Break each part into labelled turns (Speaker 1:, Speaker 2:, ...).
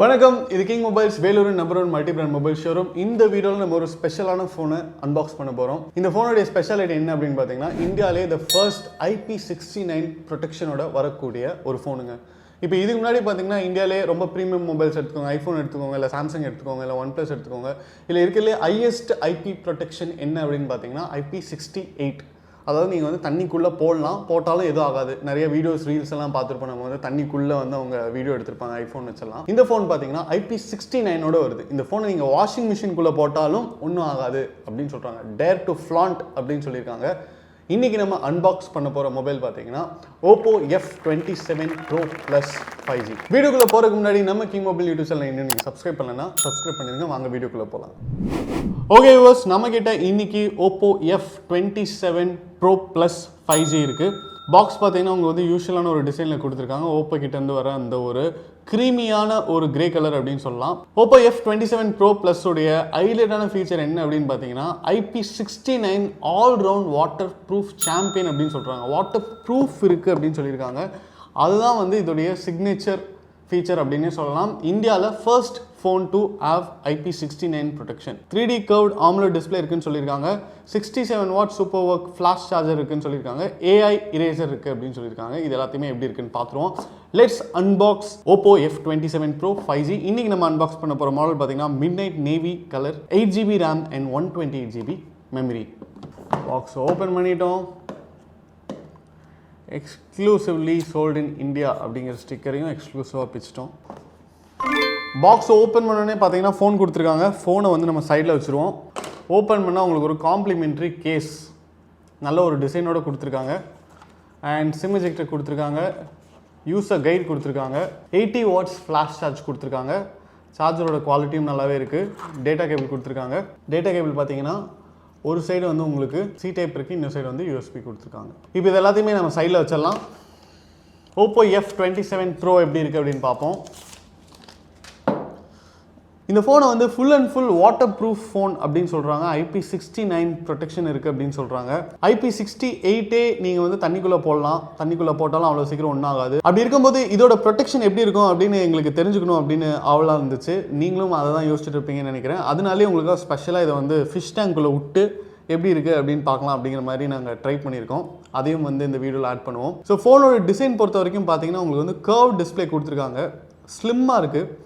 Speaker 1: வணக்கம், இது king mobiles Vellore number 1 multi brand mobile showroom. இந்த வீடியோவில் நம்ம ஒரு ஸ்பெஷலான ஃபோனை அன்பாக்ஸ் பண்ண போகிறோம். இந்த ஃபோனுடைய ஸ்பெஷாலிட்டி என்ன அப்படின்னு பார்த்தீங்கன்னா, இந்தியாவிலே த ஃபர்ஸ்ட் IP69 ப்ரொடெக்ஷனோட வரக்கூடிய ஒரு ஃபோனுங்க. இப்போ இதுக்கு முன்னாடி பார்த்தீங்கன்னா இந்தியாவிலே ரொம்ப ப்ரீமியம் மொபைல்ஸ் எடுத்துக்கோங்க, ஐஃபோன் எடுத்துக்கோங்க, இல்லை சாம்சங் எடுத்துக்கோங்க, இல்லை OnePlus எடுத்துக்கோங்க, இல்லை இருக்கிறதுலே ஹையஸ்ட் IP ப்ரொடெக்ஷன் என்ன அப்படின்னு பார்த்தீங்கன்னா IP68. அதாவது நீங்கள் வந்து தண்ணிக்குள்ளே போடலாம், போட்டாலும் எதுவும் ஆகாது. நிறைய வீடியோஸ் ரீல்ஸ் எல்லாம் பார்த்துருப்போம். நம்ம வந்து தண்ணிக்குள்ளே வந்து அவங்க வீடியோ எடுத்திருப்பாங்க ஐஃபோன் வச்செல்லாம். இந்த ஃபோன் பார்த்தீங்கன்னா IP69ஓட வருது. இந்த ஃபோனை நீங்கள் வாஷிங் மிஷின்குள்ளே போட்டாலும் ஒன்றும் ஆகாது அப்படின்னு சொல்கிறாங்க. டேர் டு ஃப்ளாண்ட் அப்படின்னு சொல்லியிருக்காங்க. இன்றைக்கி நம்ம அன்பாக்ஸ் பண்ண போகிற மொபைல் பார்த்தீங்கன்னா Oppo F27 Pro Plus 5G. வீடியோக்குள்ளே போகிறதுக்கு முன்னாடி நம்ம கிங் மொபைல் யூடியூப் சேனல் இன்னும் நீங்கள் சப்ஸ்கிரைப் பண்ணலன்னா சப்ஸ்கிரைப் பண்ணிடுங்க. வாங்க வீடியோக்குள்ளே போகலாம். ஓகே வியூவர்ஸ், நம்மக்கிட்ட இன்னைக்கு Oppo F27 Pro Plus 5G இருக்குது. பாக்ஸ் பார்த்தீங்கன்னா உங்களுக்கு வந்து யூஷுவலான ஒரு டிசைனில் கொடுத்துருக்காங்க. ஓப்போ கிட்டேருந்து வர அந்த ஒரு க்ரீமியான ஒரு கிரே கலர் அப்படின்னு சொல்லலாம். Oppo F27 Pro Plus உடைய ஹைலைட்டான ஃபீச்சர் என்ன அப்படின்னு பார்த்தீங்கன்னா IP69 all round water proof champion அப்படின்னு சொல்கிறாங்க. வாட்டர் ப்ரூஃப் இருக்குது அப்படின்னு சொல்லியிருக்காங்க. அதுதான் வந்து இதோடைய சிக்னேச்சர் ஃபீச்சர் அப்படின்னு சொல்லலாம். இந்தியாவில் first phone to have IP69 protection. 3D curved AMOLED display இருக்குன்னு சொல்லியிருக்காங்க. 67 வாட் SUPERVOOC ஃப்ளாஷ் சார்ஜர் இருக்குன்னு சொல்லியிருக்காங்க. AI இரேசர் இருக்குது அப்படின்னு சொல்லியிருக்காங்க. இது எல்லாத்தையுமே எப்படி இருக்குன்னு பார்த்துருவோம். Let's unbox Oppo F27 Pro 5G. இன்றைக்கி நம்ம அன்பாக்ஸ் பண்ண போகிற மாடல் பார்த்தீங்கன்னா midnight navy colour, 8GB RAM and 128GB memory. Box open பண்ணிட்டோம். எக்ஸ்க்ளூசிவ்லி சோல்ட் இன் இந்தியா அப்படிங்கிற ஸ்டிக்கரையும் எக்ஸ்க்ளூசிவாக பிச்சிட்டோம். பாக்ஸ் ஓப்பன் பண்ணோடனே பார்த்தீங்கன்னா ஃபோன் கொடுத்துருக்காங்க. ஃபோனை வந்து நம்ம சைடில் வச்சுருவோம். ஓப்பன் பண்ணால் உங்களுக்கு ஒரு காம்ப்ளிமெண்ட்ரி கேஸ் நல்ல ஒரு டிசைனோடு கொடுத்துருக்காங்க. அண்ட் சிம் எஜெக்டர் கொடுத்துருக்காங்க. யூசர் கைட் கொடுத்துருக்காங்க. 80 வாட்ஸ் ஃப்ளாஷ் சார்ஜ் கொடுத்துருக்காங்க. சார்ஜரோட குவாலிட்டியும் நல்லாவே இருக்குது. டேட்டா கேபிள் கொடுத்துருக்காங்க. டேட்டா கேபிள் பார்த்தீங்கன்னா ஒரு சைடு வந்து உங்களுக்கு C டைப் இருக்குது, இன்னொரு சைடு வந்து USB கொடுத்துருக்காங்க. இப்போ இது எல்லாத்தையுமே நம்ம சைடில் வச்சிடலாம். Oppo F27 Pro எப்படி இருக்குது அப்படின்னு பார்ப்போம். இந்த ஃபோனை வந்து full and full water proof phone அப்படின்னு சொல்கிறாங்க. IP69 ப்ரொடெக்ஷன் இருக்குது அப்படின்னு சொல்கிறாங்க. IP68 நீங்கள் வந்து தண்ணிக்குள்ளே போடலாம், தண்ணிக்குள்ளே போட்டாலும் அவ்வளோ சீக்கிரம் ஒன்றும் ஆகாது. அப்படி இருக்கும்போது இதோட ப்ரொடெக்ஷன் எப்படி இருக்கும் அப்படின்னு எங்களுக்கு தெரிஞ்சுக்கணும் அப்படின்னு ஆவலாக இருந்துச்சு. நீங்களும் அதை தான் யோசிச்சுட்டு இருப்பீங்கன்னு நினைக்கிறேன். அதனாலே உங்களுக்கு ஸ்பெஷலாக இதை வந்து ஃபிஷ் டேங்க்குள்ளே விட்டு எப்படி இருக்குது அப்படின்னு பார்க்கலாம் அப்படிங்கிற மாதிரி நாங்கள் ட்ரை பண்ணியிருக்கோம். அதையும் வந்து இந்த வீடியோவில் ஆட் பண்ணுவோம். ஸோ ஃபோனோட டிசைன் பொறுத்த வரைக்கும் பார்த்தீங்கன்னா உங்களுக்கு வந்து கர்வ் டிஸ்பிளே கொடுத்துருக்காங்க. ஸ்லிம்மாக இருக்குது.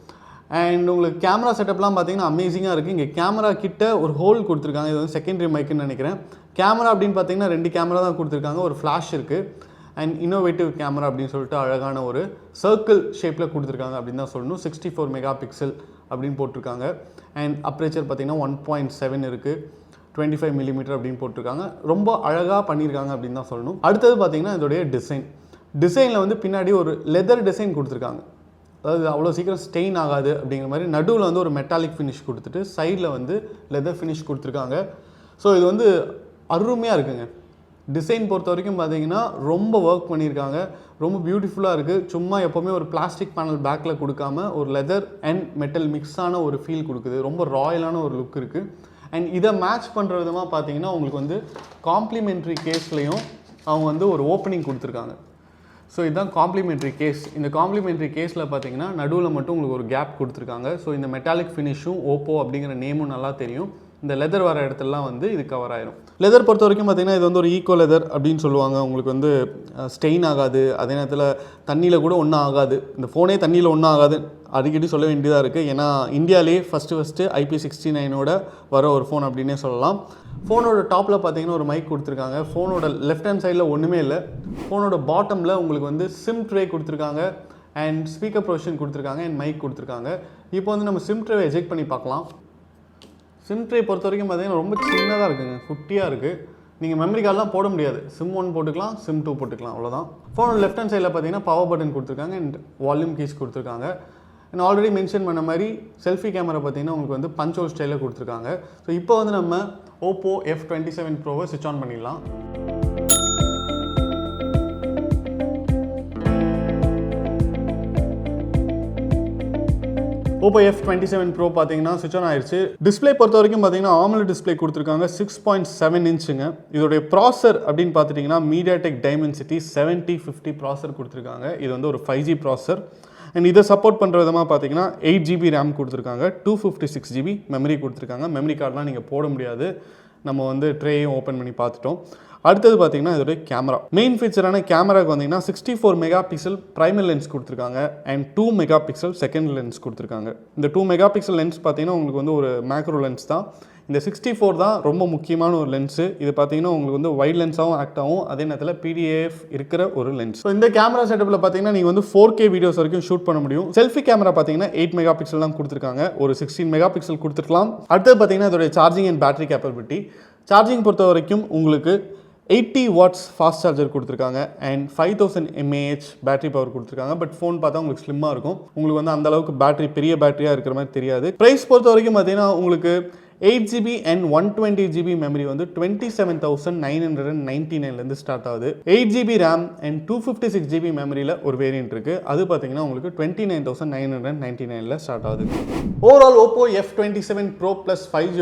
Speaker 1: அண்ட் உங்களுக்கு கேமரா செட்டப்லாம் பார்த்தீங்கன்னா அமேசிங்காக இருக்குது. இங்கே கேமரா கிட்ட ஒரு ஹோல் கொடுத்துருக்காங்க. இது வந்து செகண்டரி மைக்குன்னு நினைக்கிறேன். கேமரா அப்படின்னு பார்த்தீங்கன்னா 2 கேமரா தான் கொடுத்துருக்காங்க. ஒரு ஃப்ளாஷ் இருக்குது. அண்ட் இன்னோவேட்டிவ் கேமரா அப்படின்னு சொல்லிட்டு அழகான ஒரு சர்க்கிள் ஷேப்பில் கொடுத்துருக்காங்க அப்படின்னு தான் சொல்லணும். 64 மெகா பிக்சல் அப்படின்னு போட்டிருக்காங்க. அண்ட் அப்ரேச்சர் பார்த்தீங்கன்னா 1.7 இருக்குது. 25 மில்லிமீட்டர் அப்படின்னு போட்டிருக்காங்க. ரொம்ப அழகாக பண்ணியிருக்காங்க அப்படின்னு தான் சொல்லணும். அடுத்தது பார்த்தீங்கன்னா இதோடைய டிசைனில் வந்து பின்னாடி ஒரு லெதர் டிசைன் கொடுத்துருக்காங்க. அதாவது அவ்வளோ சீக்கிரம் ஸ்டெயின் ஆகாது அப்படிங்கிற மாதிரி நடுவில் வந்து ஒரு மெட்டாலிக் ஃபினிஷ் கொடுத்துட்டு சைடில் வந்து லெதர் ஃபினிஷ் கொடுத்துருக்காங்க. ஸோ இது வந்து அருமையாக இருக்குங்க. டிசைன் பொறுத்த வரைக்கும் பார்த்தீங்கன்னா ரொம்ப ஒர்க் பண்ணியிருக்காங்க. ரொம்ப பியூட்டிஃபுல்லாக இருக்குது. சும்மா எப்போவுமே ஒரு பிளாஸ்டிக் பேனல் பேக்கில் கொடுக்காம ஒரு லெதர் அண்ட் மெட்டல் மிக்ஸான ஒரு ஃபீல் கொடுக்குது. ரொம்ப ராயலான ஒரு லுக் இருக்குது. அண்ட் இதை மேட்ச் பண்ணுற விதமாக பார்த்தீங்கன்னா உங்களுக்கு வந்து காம்ப்ளிமெண்ட்ரி கேஸ்லேயும் அவங்க வந்து ஒரு ஓப்பனிங் கொடுத்துருக்காங்க. ஸோ இதுதான் காம்ப்ளிமெண்ட்ரி கேஸ். இந்த காம்ப்ளிமெண்ட்ரி கேஸில் பார்த்தீங்கன்னா நடுவில் மட்டும் உங்களுக்கு ஒரு கேப் கொடுத்துருக்காங்க. ஸோ இந்த மெட்டாலிக் ஃபினிஷும் ஓப்போ அப்படிங்கிற நேமும் நல்லா தெரியும். இந்த லெதர் வர இடத்துலலாம் வந்து இது கவர் ஆயிரும். லெதர் பொறுத்த வரைக்கும் பார்த்தீங்கன்னா இது வந்து ஒரு ஈக்கோ லெதர் அப்படின்னு சொல்லுவாங்க. உங்களுக்கு வந்து ஸ்டெயின் ஆகாது. அதே நேரத்தில் தண்ணியில் கூட ஒன்றும் ஆகாது. இந்த ஃபோனே தண்ணியில் ஒன்றும் ஆகாது அடிக்கடி சொல்ல வேண்டியதாக இருக்குது. ஏன்னா இந்தியாவிலேயே ஃபஸ்ட்டு IP69ஓட வர ஒரு ஃபோன் அப்படின்னே சொல்லலாம். ஃபோனோட டாப்பில் பார்த்தீங்கன்னா ஒரு மைக் கொடுத்துருக்காங்க. ஃபோனோட லெஃப்ட் ஹேண்ட் சைடில் ஒன்றுமே இல்லை. ஃபோனோட பாட்டமில் உங்களுக்கு வந்து சிம் ட்ரே கொடுத்துருக்காங்க. அண்ட் ஸ்பீக்கர் ப்ரொவிஷன் கொடுத்துருக்காங்க. அண்ட் மைக் கொடுத்துருக்காங்க. இப்போ வந்து நம்ம சிம் ட்ரேவை எஜெக்ட் பண்ணி பார்க்கலாம். சிம் ட்ரே பொறுத்த வரைக்கும் பார்த்தீங்கன்னா ரொம்ப சின்னதாக இருக்குங்க, குட்டியாக இருக்குது. நீங்கள் மெமரி கார்டெலாம் போட முடியாது. சிம் 1 போட்டுக்கலாம், சிம் 2 போட்டுக்கலாம், அவ்வளோதான். ஃபோனோட லெஃப்ட் ஹேண்ட் சைடில் பார்த்தீங்கன்னா பவர் பட்டன் கொடுத்துருக்காங்க. அண்ட் வால்யூம் கீஸ் கொடுத்துருக்காங்க. அண்ட் ஆல்ரெடி மென்ஷன் பண்ண மாதிரி செல்ஃபி கேமரா பார்த்தீங்கன்னா உங்களுக்கு வந்து பஞ்ச் ஹோல் ஸ்டைலில் கொடுத்துருக்காங்க. ஸோ இப்போ வந்து நம்ம Oppo F27 Proவை ஸ்விட்ச் ஆன் பண்ணிடலாம். Oppo F27 Pro பார்த்தீங்கன்னா ஸ்விட்ச் ஆன் ஆயிடுச்சு. டிஸ்பிளே பொறுத்த வரைக்கும் பார்த்தீங்கன்னா AMOLED டிஸ்பிளே கொடுத்துருக்காங்க. 6.7 இன்ச்சுங்க. இதோடைய ப்ராசர் அப்படின்னு பார்த்துட்டிங்கன்னா MediaTek Dimensity 7050 ப்ராசர் கொடுத்துருக்காங்க. இது வந்து ஒரு 5G ப்ராசர். அண்ட் இதை சப்போர்ட் பண்ணுற விதமாக பார்த்தீங்கன்னா 8GB ரேம் கொடுத்துருக்காங்க, 256GB மெமரி கொடுத்துருக்காங்க. மெமரி கார்டெலாம் நீங்கள் போட முடியாது, நம்ம வந்து ட்ரேயும் ஓப்பன் பண்ணி பார்த்துட்டோம். அடுத்தது பார்த்தீங்கன்னா இதோடைய கேமரா. மெயின் ஃபீச்சரான கேமராவுக்கு வந்தீங்கன்னா 64 மெகா பிக்சல் பிரைமரி லென்ஸ் கொடுத்துருக்காங்க and 2 mega pixel second lens கொடுத்துருக்காங்க. இந்த 2 மெகா பிக்சல் லென்ஸ் பார்த்தீங்கன்னா உங்களுக்கு வந்து ஒரு மேக்ரோ லென்ஸ் தான். இந்த 64 தான் ரொம்ப முக்கியமான ஒரு லென்ஸு. இது பார்த்தீங்கன்னா உங்களுக்கு வந்து வைட் லென்ஸாகவும் ஆக்ட் ஆகும், அதே நேரத்தில் PDF இருக்கிற ஒரு லென்ஸ். ஸோ இந்த கேமரா செட்டப்பில் பார்த்தீங்கன்னா நீங்கள் வந்து 4K வீடியோஸ் வரைக்கும் ஷூட் பண்ண முடியும். செல்ஃபி கேமரா பார்த்தீங்கன்னா 8 மெகா பிக்சல் தான் கொடுத்துருக்காங்க, ஒரு 16 மெகா பிக்சல் கொடுத்துருக்கலாம். அடுத்தது பார்த்தீங்கன்னா இதோடைய charging and battery capability. Charging பொறுத்த வரைக்கும் உங்களுக்கு 80 வாட்ஸ் ஃபாஸ்ட் சார்ஜர் கொடுத்துருக்காங்க அண்ட் 5000 mAh பேட்டரி பவர் கொடுத்துருக்காங்க. பட் ஃபோன் பார்த்தா உங்களுக்கு ஸ்லிம்மாக இருக்கும், உங்களுக்கு வந்து அந்த அளவுக்கு பேட்டரி பெரிய பேட்டரியாக இருக்கிற மாதிரி தெரியாது. ப்ரைஸ் பொறுத்த வரைக்கும் பார்த்தீங்கன்னா உங்களுக்கு 8GB and 120GB மெமரி வந்து 27,999 ஸ்டார்ட் ஆகுது. 8GB ரேம் அண்ட் 256GB மெமரியில் ஒரு வேரியன்ட் இருக்குது, அது பார்த்தீங்கன்னா உங்களுக்கு 29,999 ஸ்டார்ட் ஆகுது. Overall Oppo F27 Pro Plus 5G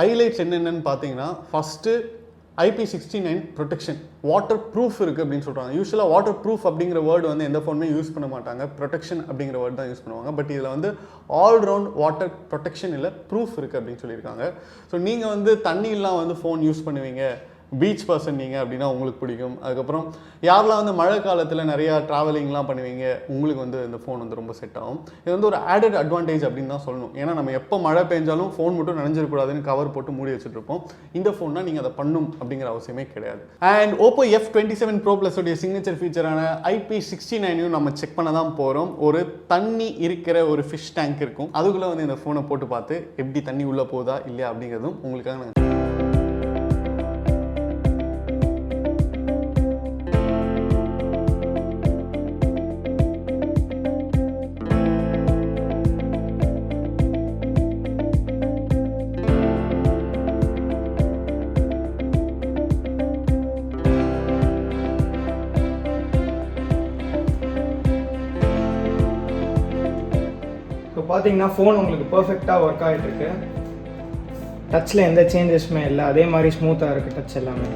Speaker 1: highlights என்னென்னு பார்த்தீங்கன்னா first IP69 protection, water proof இருக்குது அப்படின்னு சொல்கிறாங்க. யூஸ்வலாக வாட்டர் ப்ரூஃப் அப்படிங்கிற வேர்டு வந்து எந்த ஃபோனுமே யூஸ் பண்ண மாட்டாங்க, ப்ரொடெக்ஷன் அப்படிங்கிற வேர்டு தான் யூஸ் பண்ணுவாங்க. பட் இதில் வந்து ஆல்ரவுண்ட் வாட்டர் ப்ரொடெக்ஷன் இல்லை, ப்ரூஃப் இருக்குது அப்படின்னு சொல்லியிருக்காங்க. ஸோ நீங்கள் வந்து தண்ணியெல்லாம் வந்து ஃபோன் யூஸ் பண்ணுவீங்க, பீச் பர்சன் நீங்கள் அப்படின்னா உங்களுக்கு பிடிக்கும். அதுக்கப்புறம் யாரெல்லாம் வந்து மழை காலத்தில் நிறையா ட்ராவலிங்லாம் பண்ணுவீங்க, உங்களுக்கு வந்து இந்த ஃபோன் வந்து ரொம்ப செட் ஆகும். இது வந்து ஒரு ஆடட் அட்வான்டேஜ் அப்படின்னு தான் சொல்லணும். ஏன்னா நம்ம எப்போ மழை பெஞ்சாலும் ஃபோன் மட்டும் நனைஞ்சிடக்கூடாதுன்னு கவர் போட்டு மூடி வச்சுட்ருப்போம். இந்த ஃபோன்னா நீங்கள் அதை பண்ணும் அப்படிங்கிற அவசியமே கிடையாது. And Oppo F27 Pro Plus உடைய சிக்னேச்சர் ஃபீச்சரான IP69 நம்ம செக் பண்ண தான் போகிறோம். ஒரு தண்ணி இருக்கிற ஒரு ஃபிஷ் டேங்க் இருக்கும், அதுக்குள்ளே வந்து இந்த ஃபோனை போட்டு பார்த்து எப்படி தண்ணி உள்ளே போதா இல்லையா அப்படிங்கிறதும் உங்களுக்காக
Speaker 2: பார்த்தீங்கன்னா ஃபோன் உங்களுக்கு பர்ஃபெக்டாக ஒர்க் ஆகிட்டு இருக்கு. டச்சில் எந்த சேஞ்சஸுமே இல்லை, அதே மாதிரி ஸ்மூத்தாக இருக்குது டச் எல்லாமே.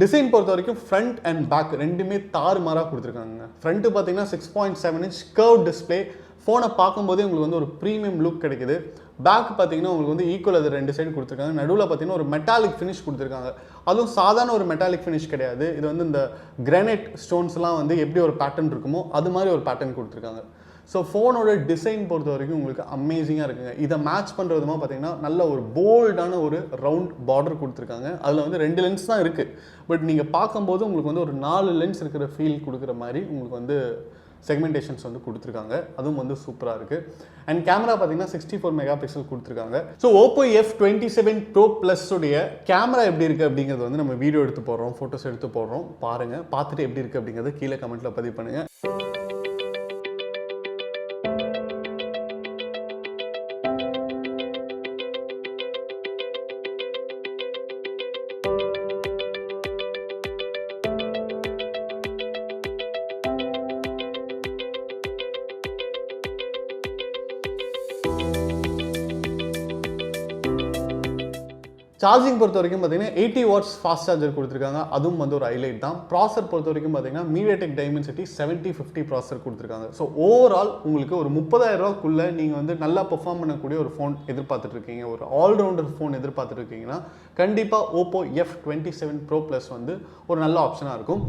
Speaker 1: டிசைன் பொறுத்த வரைக்கும் ஃப்ரண்ட் அண்ட் பேக் ரெண்டுமே தாறுமாறாக கொடுத்துருக்காங்க. ஃப்ரண்ட்டு பார்த்தீங்கன்னா 6.7 inch கர்வ் டிஸ்பிளே, ஃபோனை பார்க்கும்போதே உங்களுக்கு வந்து ஒரு ப்ரீமியம் லுக் கிடைக்குது. பேக் பார்த்தீங்கன்னா உங்களுக்கு வந்து ஈக்குவல் அது ரெண்டு சைடு கொடுத்துருக்காங்க. நடுவில் பார்த்தீங்கன்னா ஒரு மெட்டாலிக் ஃபினிஷ் கொடுத்துருக்காங்க. அதுவும் சாதாரண ஒரு மெட்டாலிக் ஃபினிஷ் கிடையாது, இது வந்து இந்த கிரானைட் ஸ்டோன்ஸ்லாம் வந்து எப்படி ஒரு பேட்டர்ன் இருக்குமோ அது மாதிரி ஒரு பேட்டர்ன் கொடுத்துருக்காங்க. ஸோ ஃபோனோட டிசைன் பொறுத்த வரைக்கும் உங்களுக்கு அமேசிங்காக இருக்குங்க. இதை மேட்ச் பண்ணுறதுமா பார்த்தீங்கன்னா நல்ல ஒரு போல்டான ஒரு ரவுண்ட் பார்டர் கொடுத்துருக்காங்க. அதில் வந்து 2 லென்ஸ் தான் இருக்குது, பட் நீங்கள் பார்க்கும்போது உங்களுக்கு வந்து ஒரு 4 லென்ஸ் இருக்கிற ஃபீல் கொடுக்குற மாதிரி உங்களுக்கு வந்து செக்மெண்டேஷன்ஸ் வந்து கொடுத்துருக்காங்க. அதுவும் வந்து சூப்பராக இருக்குது. அண்ட் கேமரா பார்த்தீங்கன்னா 64 மெகா பிக்சல் கொடுத்துருக்காங்க. So Oppo F27 Pro Plus உடைய கேமரா எப்படி இருக்குது அப்படிங்கிறது வந்து நம்ம வீடியோ எடுத்து போடுறோம், ஃபோட்டோஸ் எடுத்து போடுறோம். பாருங்கள், பார்த்துட்டு எப்படி இருக்குது அப்படிங்கிறத கீழே கமெண்ட்டில் பதிவு பண்ணுங்கள். சார்ஜிங் பொறுத்த வரைக்கும் பார்த்தீங்கன்னா 80 வாட்ஸ் ஃபாஸ்ட் சார்ஜர் கொடுத்துருக்காங்க, அதுவும் வந்து ஒரு ஹைலைட் தான். ப்ராசர் பொறுத்த வரைக்கும் பார்த்தீங்கன்னா MediaTek Dimensity 7050 ப்ராசர் கொடுத்துருக்காங்க. ஸோ ஓவரால் உங்களுக்கு ஒரு 30,000 ரூபாய்க்குள்ளே நீங்கள் வந்து நல்லா பெர்ஃபார்ம் பண்ணக்கூடிய ஒரு ஃபோன் எதிர்பார்த்துட்டு இருக்கீங்க, ஒரு ஆல்ரவுண்டர் ஃபோன் எதிர்பார்த்துட்டு இருக்கீங்கன்னா கண்டிப்பாக Oppo F27 Pro Plus வந்து ஒரு நல்ல ஆப்ஷனாக இருக்கும்.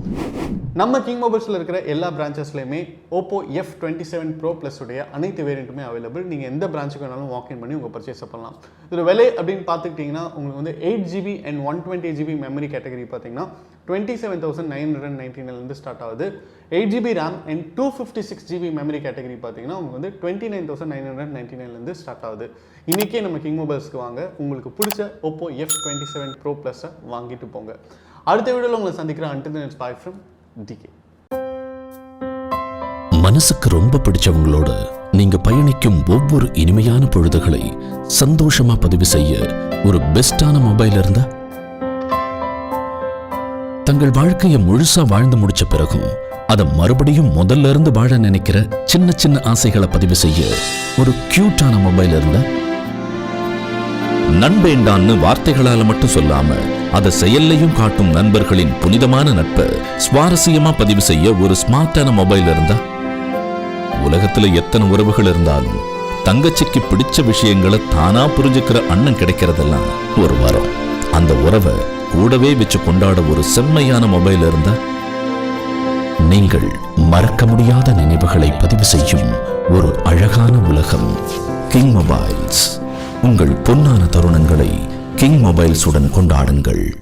Speaker 1: நம்ம கிங் மொபைல்ஸில் இருக்கிற எல்லா பிரான்ச்சஸ்லையுமே Oppo F27 Pro Plus உடைய அனைத்து வேரியண்ட்டுமே அவைலபிள். நீங்கள் எந்த பிரான்ச்சுக்கு வேணாலும் வாக்இன் பண்ணி உங்கள் பர்ச்சேஸ் பண்ணலாம். இதோட விலை அப்படின்னு பார்த்துக்கிட்டிங்கன்னா உங்களுக்கு வந்து 8GB and 120GB memory category பார்த்தீங்கன்னா 27,999 ஸ்டார்ட் ஆகுது. 8GB RAM and 256GB memory category பார்த்தீங்கன்னா உங்களுக்கு வந்து 29,999 ஸ்டார்ட் ஆகுது. இன்றைக்கே நம்ம கிங் மொபைல்ஸ்க்கு வாங்க, உங்களுக்கு பிடிச்ச Oppo F27 Pro Plus வாங்கிட்டு போங்க. அடுத்த வீடியோவில் உங்களை சந்திக்கிறேன். until then it's bye from DK.
Speaker 3: மனசுக்கு ரொம்ப பிடிச்சவங்களோட நீங்க பயணிக்கும் ஒவ்வொரு இனிமையான பொழுதுகளை சந்தோஷமா பதிவு செய்ய ஒரு பெஸ்டான மொபைல் இருந்தா, தங்கள் வாழ்க்கையை முழுசா வாழ்ந்து முடிச்ச பிறகும் அதை மறுபடியும் முதல்ல இருந்து வாழ நினைக்கிற சின்ன சின்ன ஆசைகளை பதிவு செய்ய ஒரு கியூட்டான மொபைல் இருந்தா, நண்பேண்டான்னு வார்த்தைகளால மட்டும் சொல்லாம அதை செயல்லையும் காட்டும் நண்பர்களின் புனிதமான நட்பை சுவாரஸ்யமா பதிவு செய்ய ஒரு ஸ்மார்ட்டான மொபைல் இருந்தா, உலகத்துல எத்தனை உறவுகள் இருந்தாலும் தங்கச்சிக்கு பிடிச்ச விஷயங்களை தானா புரிஞ்சுக்கிற அண்ணன் கிடைக்கிறதெல்லாம் ஒரு வரம். அந்த உறவை கூடவே வச்சு கொண்டாட ஒரு செம்மையான மொபைல் இருந்தா நீங்கள் மறக்க முடியாத நினைவுகளை பதிவு செய்யும் ஒரு அழகான உலகம். King mobiles. உங்கள் பொன்னான தருணங்களை கிங் மொபைல்ஸுடன் கொண்டாடுங்கள்.